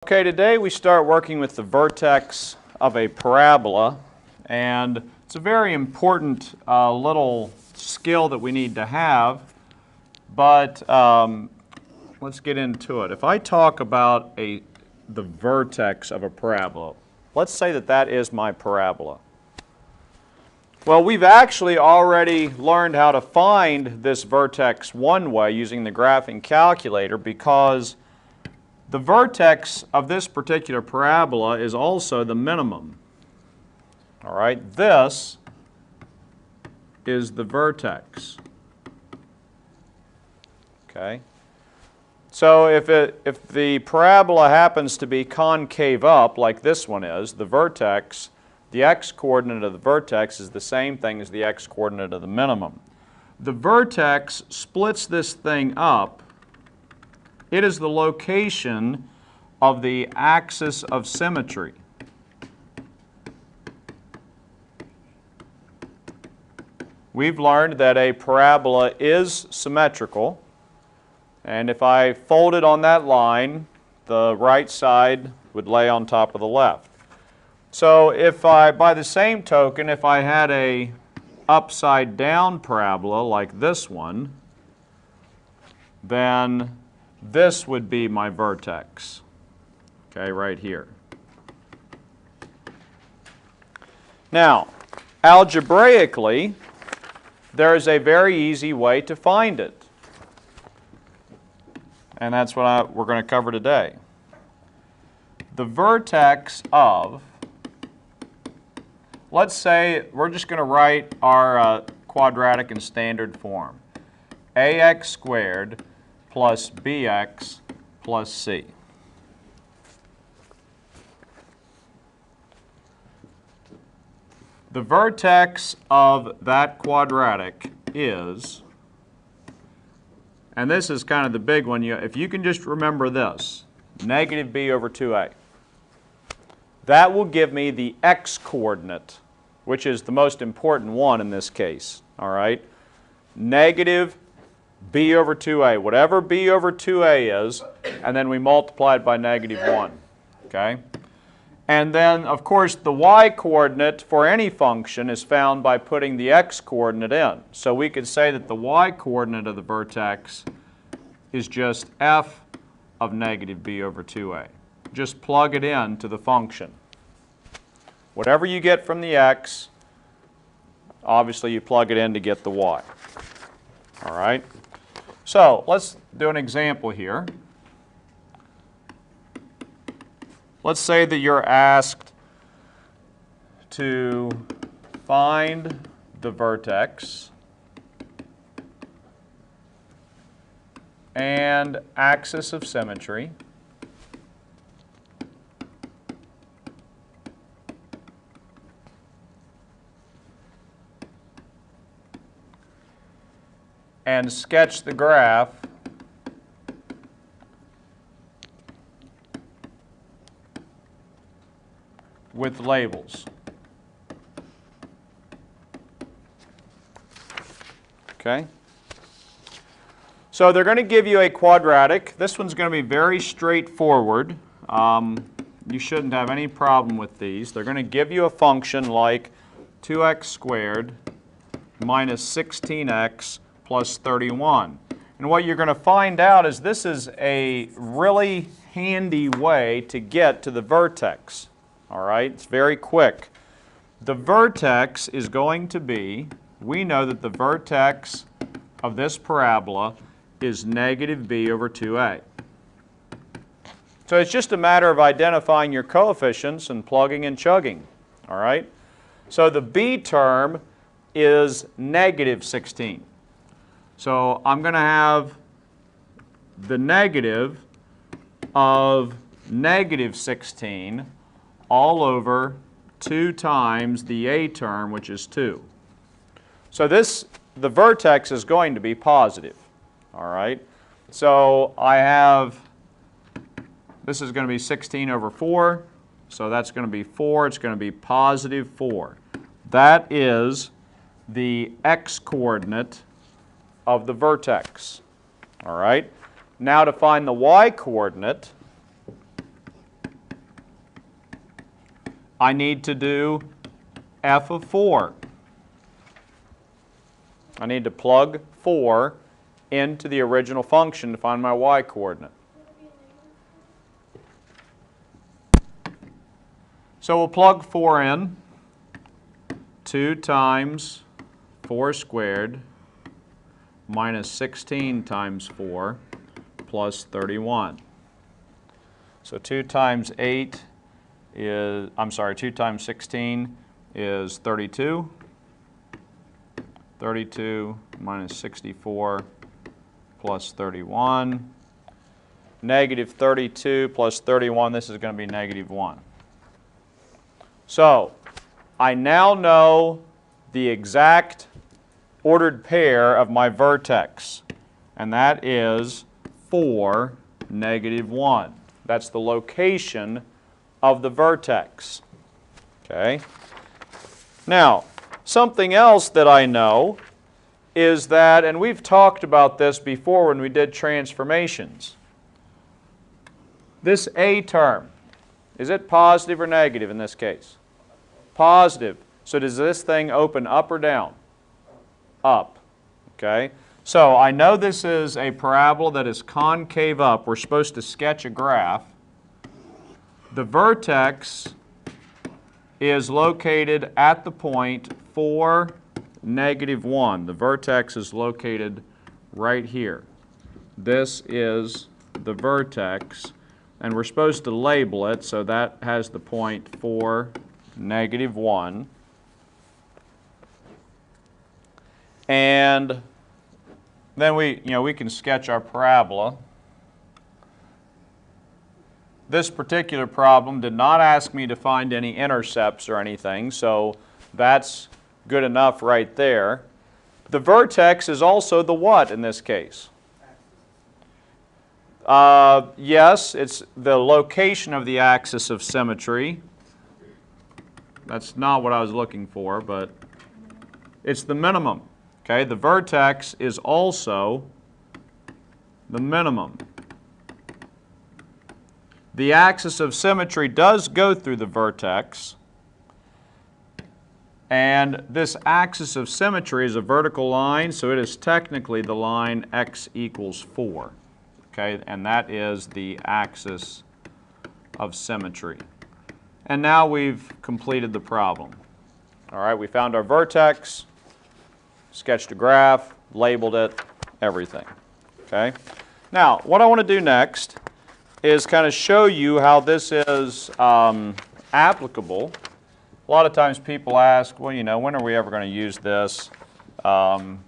Okay, today we start working with the vertex of a parabola, and it's a very important little skill that we need to have, but let's get into it. If I talk about the vertex of a parabola, let's say that that is my parabola. Well, we've actually already learned how to find this vertex one way using the graphing calculator, because the vertex of this particular parabola is also the minimum. All right, this is the vertex. Okay, so if the parabola happens to be concave up, like this one is, the vertex, the x-coordinate of the vertex is the same thing as the x-coordinate of the minimum. The vertex splits this thing up. It is the location of the axis of symmetry. We've learned that a parabola is symmetrical, and if I fold it on that line, the right side would lay on top of the left. So if by the same token, if I had a upside down parabola like this one, then this would be my vertex, okay, right here. Now, algebraically, there is a very easy way to find it, and that's what we're going to cover today. The vertex of, let's say we're just going to write our quadratic in standard form, ax squared plus bx plus c. The vertex of that quadratic is, and this is kind of the big one, if you can just remember this, negative b over 2a. That will give me the x-coordinate, which is the most important one in this case, all right? Negative b over 2a, whatever b over 2a is, and then we multiply it by negative 1, okay? And then, of course, the y-coordinate for any function is found by putting the x-coordinate in. So we could say that the y-coordinate of the vertex is just f of negative b over 2a. Just plug it in to the function. Whatever you get from the x, obviously you plug it in to get the y. All right? So let's do an example here. Let's say that you're asked to find the vertex and axis of symmetry and sketch the graph with labels. Okay? So they're going to give you a quadratic. This one's going to be very straightforward. You shouldn't have any problem with these. They're going to give you a function like 2x squared minus 16x plus 31. And what you're going to find out is this is a really handy way to get to the vertex. All right, it's very quick. The vertex is going to be, we know that the vertex of this parabola is negative b over 2a. So it's just a matter of identifying your coefficients and plugging and chugging. All right? So the b term is negative 16. So I'm going to have the negative of negative 16 all over 2 times the a term, which is 2. So the vertex is going to be positive. All right? So I have, this is going to be 16 over 4. So that's going to be 4. It's going to be positive 4. That is the x-coordinate of the vertex. All right? Now to find the y-coordinate, I need to do f of 4. I need to plug 4 into the original function to find my y-coordinate. So we'll plug 4 in. 2 times 4 squared minus 16 times 4 plus 31. So 2 times 8 is, 2 times 16 is 32. 32 minus 64 plus 31. Negative 32 plus 31, this is going to be negative 1. So I now know the exact ordered pair of my vertex, and that is 4, negative 1. That's the location of the vertex. Okay? Now, something else that I know is that, and we've talked about this before when we did transformations, this A term, is it positive or negative in this case? Positive. So does this thing open up or down? Up. Okay? So I know this is a parabola that is concave up. We're supposed to sketch a graph. The vertex is located at the point 4, negative 1. The vertex is located right here. This is the vertex, and we're supposed to label it, so that has the point 4, negative 1. And then we can sketch our parabola. This particular problem did not ask me to find any intercepts or anything, so that's good enough right there. The vertex is also the what in this case? Yes, it's the location of the axis of symmetry. That's not what I was looking for, but it's the minimum. Okay, the vertex is also the minimum. The axis of symmetry does go through the vertex, and this axis of symmetry is a vertical line, so it is technically the line x equals 4. Okay, and that is the axis of symmetry. And now we've completed the problem. All right, we found our vertex, sketched a graph, labeled it, everything. Okay? Now, what I want to do next is kind of show you how this is applicable. A lot of times people ask, well, when are we ever going to use this? Well,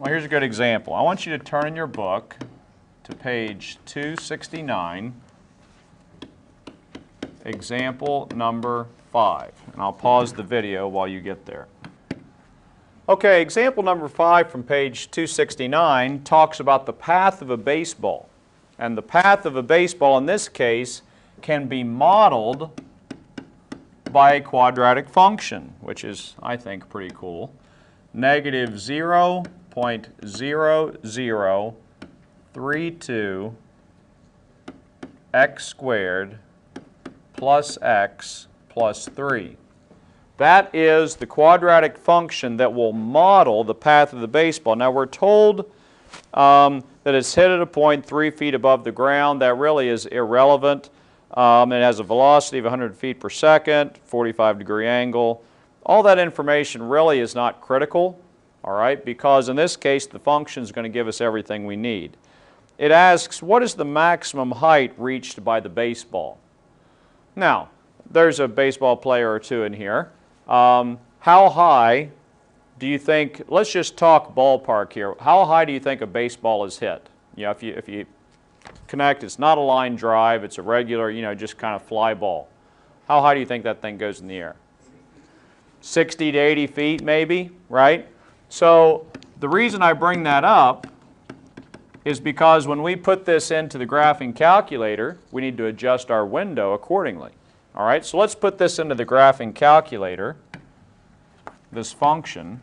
here's a good example. I want you to turn in your book to page 269, example number 5. And I'll pause the video while you get there. Okay, example number 5 from page 269 talks about the path of a baseball. And the path of a baseball in this case can be modeled by a quadratic function, which is, I think, pretty cool. Negative 0.0032 x squared plus x plus 3. That is the quadratic function that will model the path of the baseball. Now we're told that it's hit at a point 3 feet above the ground. That really is irrelevant. It has a velocity of 100 feet per second, 45-degree angle. All that information really is not critical, all right, because in this case the function is going to give us everything we need. It asks, what is the maximum height reached by the baseball? Now, there's a baseball player or two in here. How high do you think, let's just talk ballpark here, how high do you think a baseball is hit? If you connect, it's not a line drive, it's a regular, just kind of fly ball. How high do you think that thing goes in the air? 60 to 80 feet maybe, right? So the reason I bring that up is because when we put this into the graphing calculator, we need to adjust our window accordingly. All right, so let's put this into the graphing calculator, this function.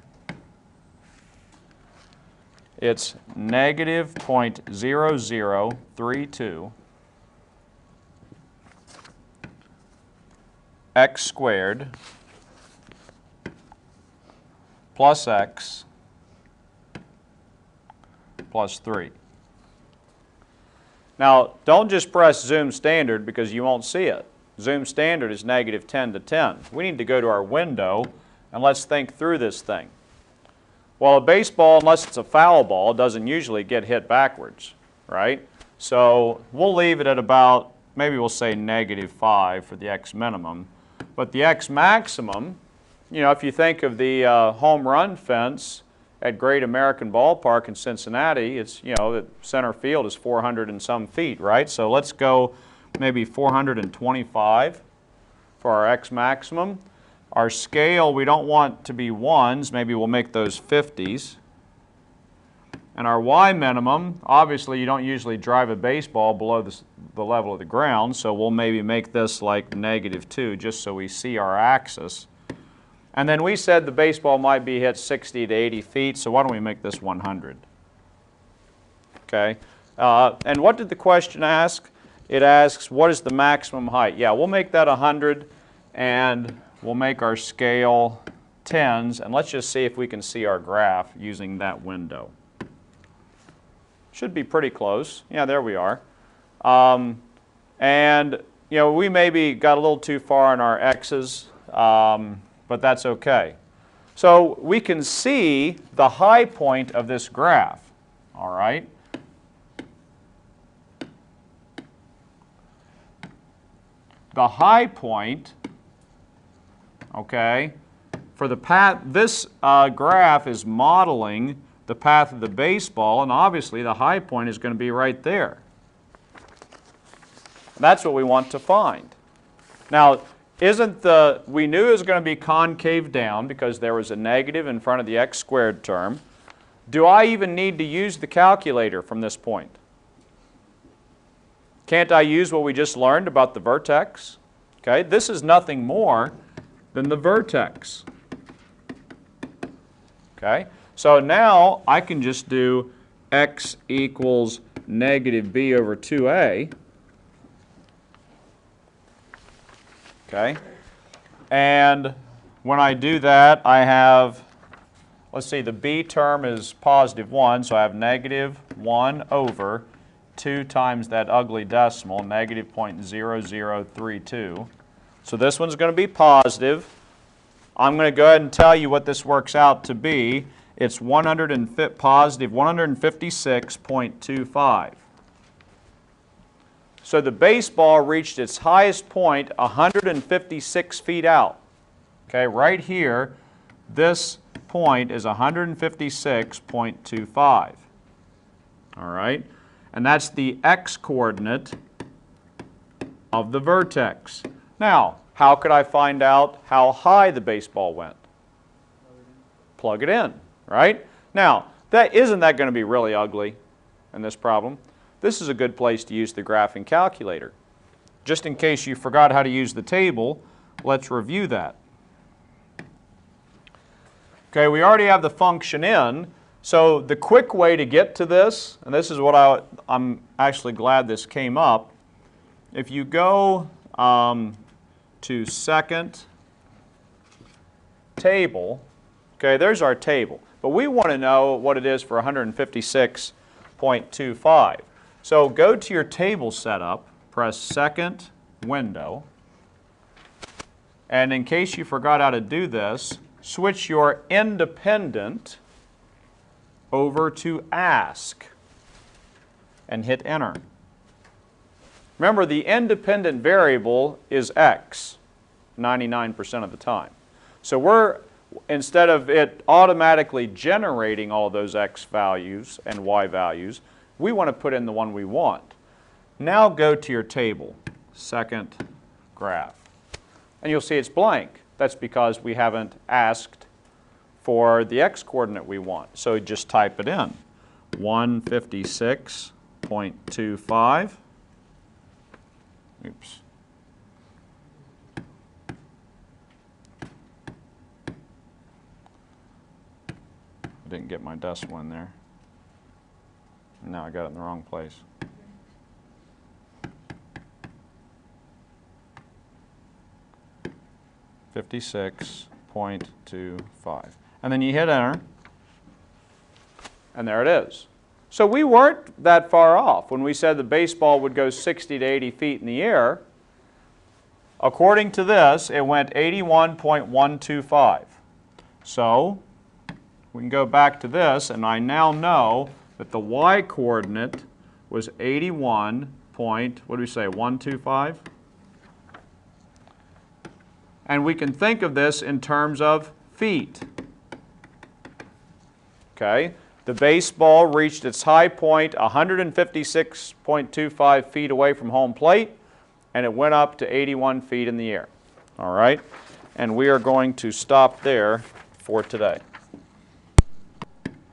It's negative 0.0032 x squared plus x plus 3. Now, don't just press zoom standard because you won't see it. Zoom standard is negative 10 to 10. We need to go to our window and let's think through this thing. Well, a baseball, unless it's a foul ball, doesn't usually get hit backwards, right? So we'll leave it at about, maybe we'll say negative 5 for the x minimum. But the x maximum, you know, if you think of the home run fence at Great American Ballpark in Cincinnati, it's, you know, the center field is 400 and some feet, right? So let's go maybe 425 for our x maximum. Our scale, we don't want to be 1s, maybe we'll make those 50s. And our y minimum, obviously you don't usually drive a baseball below the level of the ground, so we'll maybe make this like negative 2 just so we see our axis. And then we said the baseball might be hit 60 to 80 feet, so why don't we make this 100? Okay. And what did the question ask? It asks, what is the maximum height? Yeah, we'll make that 100, and we'll make our scale 10s, and let's just see if we can see our graph using that window. Should be pretty close. Yeah, there we are. And, you know, we maybe got a little too far in our x's, but that's okay. So we can see the high point of this graph, all right? The high point, okay, for the path, this graph is modeling the path of the baseball, and obviously the high point is going to be right there. That's what we want to find. Now, we knew it was going to be concave down because there was a negative in front of the x squared term. Do I even need to use the calculator from this point? Can't I use what we just learned about the vertex? Okay, this is nothing more than the vertex. Okay, so now I can just do x equals negative b over 2a. Okay, and when I do that, I have, let's see, the b term is positive 1, so I have negative 1 over 2 times that ugly decimal, negative 0.0032. So this one's going to be positive. I'm going to go ahead and tell you what this works out to be. It's positive 156.25. So the baseball reached its highest point 156 feet out. Okay, right here, this point is 156.25. All right, and that's the x-coordinate of the vertex. Now, how could I find out how high the baseball went? Plug it in, right? Now, isn't that going to be really ugly in this problem? This is a good place to use the graphing calculator. Just in case you forgot how to use the table, let's review that. Okay, we already have the function in, so the quick way to get to this, and this is what I'm actually glad this came up, if you go to second table, okay, there's our table, but we want to know what it is for 156.25. So go to your table setup, press second window, and in case you forgot how to do this, switch your independent over to ask and hit enter. Remember, the independent variable is x 99% of the time. So instead of it automatically generating all those x values and y values, we want to put in the one we want. Now go to your table, second graph, and you'll see it's blank. That's because we haven't asked for the x-coordinate we want. So just type it in, 156.25. Oops. I didn't get my decimal in there. No, I got it in the wrong place. 56.25. And then you hit enter, and there it is. So we weren't that far off when we said the baseball would go 60 to 80 feet in the air. According to this, it went 81.125. So we can go back to this, and I now know that the y-coordinate was 81.125? And we can think of this in terms of feet. Okay? The baseball reached its high point 156.25 feet away from home plate, and it went up to 81 feet in the air. All right? And we are going to stop there for today.